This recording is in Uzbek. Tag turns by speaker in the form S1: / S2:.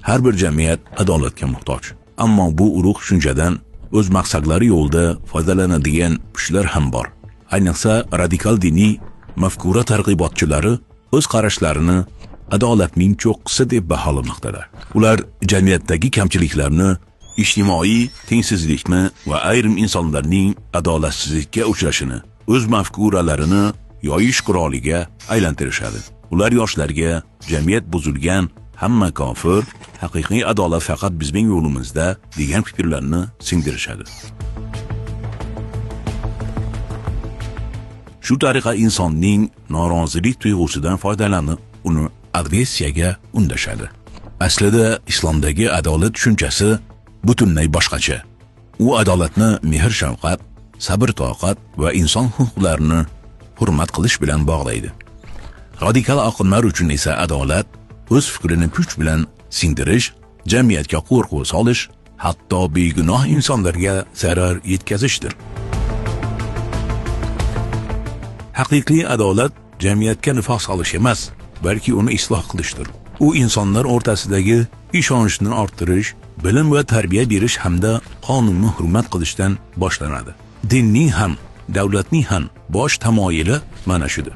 S1: Har bir jamiyat adolatga muhtoj. Ammo bu urug' tushunchadan o'z maqsadlari yo'lida foydalanadigan kuchlar ham bor. Ayniqsa radikal diniy mafkura targ'ibotchilari o'z qarashlarini adolatning cho'qqisi deb baholamoqdalar. Ular jamiyatdagi kamchiliklarni, ijtimoiy tengsizlikni va ayrim insonlarning adolatsizlikka uchrashini o'z mafkuralarini yoyish quroliga aylantirishadi. Ular yoshlarga jamiyat buzilgan, hamma kofir, haqiqiy adolat faqat bizning yo'limizda degan fikrlarni singdirishadi. Shu tariqa insonning norozilik tuyg'usidan foydalanib, uni agressiyaga undashadi. Aslida islomdagi adolat tushunchasi butunlay boshqacha. U adolatni mehr-shafqat, sabr-toqat va inson huquqlarini hurmat qilish bilan bog'laydi. Radikal oqimlar uchun esa adolat o'z fikrini kuch bilan singdirish, jamiyatga qo'rquv solish, hatto begunoh insonlarga zarar yetkazishdir. Haqiqiy adolat jamiyatga nifoq solish emas, balki uni isloh qilishdir. U insonlar o'rtasidagi ishonchni orttirish, bilim va tarbiya berish hamda qonunni hurmat qilishdan boshlanadi. Dinning ham, davlatning ham bosh tamoyili mana shudir.